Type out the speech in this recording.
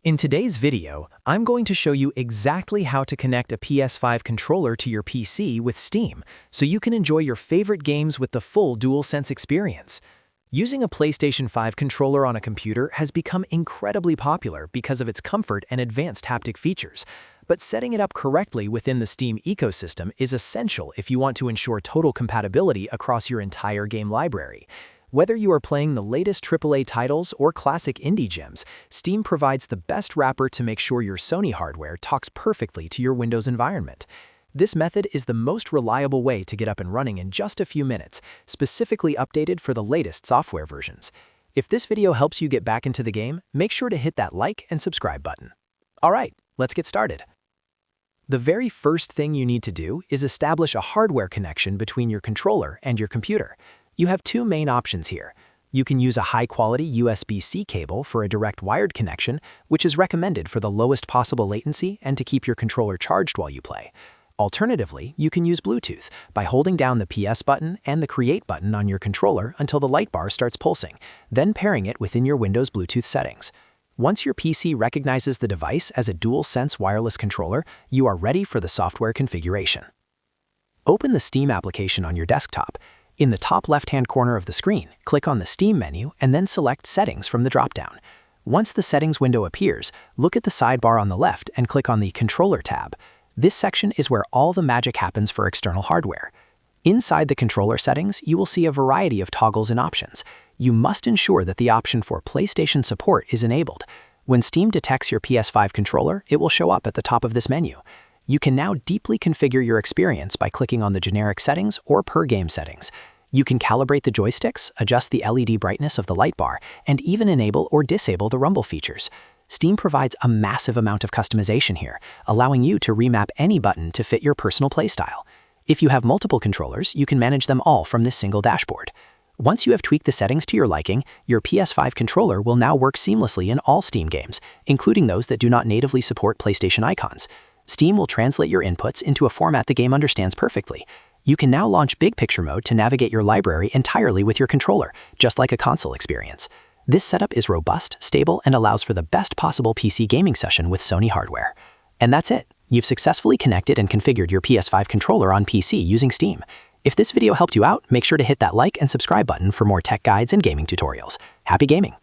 In today's video, I'm going to show you exactly how to connect a PS5 controller to your PC with Steam, so you can enjoy your favorite games with the full DualSense experience. Using a PlayStation 5 controller on a computer has become incredibly popular because of its comfort and advanced haptic features, but setting it up correctly within the Steam ecosystem is essential if you want to ensure total compatibility across your entire game library. Whether you are playing the latest AAA titles or classic indie gems, Steam provides the best wrapper to make sure your Sony hardware talks perfectly to your Windows environment. This method is the most reliable way to get up and running in just a few minutes, specifically updated for the latest software versions. If this video helps you get back into the game, make sure to hit that like and subscribe button. Alright, let's get started. The very first thing you need to do is establish a hardware connection between your controller and your computer. You have two main options here. You can use a high-quality USB-C cable for a direct wired connection, which is recommended for the lowest possible latency and to keep your controller charged while you play. Alternatively, you can use Bluetooth by holding down the PS button and the Create button on your controller until the light bar starts pulsing, then pairing it within your Windows Bluetooth settings. Once your PC recognizes the device as a DualSense wireless controller, you are ready for the software configuration. Open the Steam application on your desktop. In the top left-hand corner of the screen, click on the Steam menu and then select Settings from the dropdown. Once the Settings window appears, look at the sidebar on the left and click on the Controller tab. This section is where all the magic happens for external hardware. Inside the controller settings, you will see a variety of toggles and options. You must ensure that the option for PlayStation support is enabled. When Steam detects your PS5 controller, it will show up at the top of this menu. You can now deeply configure your experience by clicking on the generic settings or per-game settings. You can calibrate the joysticks, adjust the LED brightness of the light bar, and even enable or disable the rumble features. Steam provides a massive amount of customization here, allowing you to remap any button to fit your personal playstyle. If you have multiple controllers, you can manage them all from this single dashboard. Once you have tweaked the settings to your liking, your PS5 controller will now work seamlessly in all Steam games, including those that do not natively support PlayStation icons. Steam will translate your inputs into a format the game understands perfectly. You can now launch Big Picture mode to navigate your library entirely with your controller, just like a console experience. This setup is robust, stable, and allows for the best possible PC gaming session with Sony hardware. And that's it. You've successfully connected and configured your PS5 controller on PC using Steam. If this video helped you out, make sure to hit that like and subscribe button for more tech guides and gaming tutorials. Happy gaming!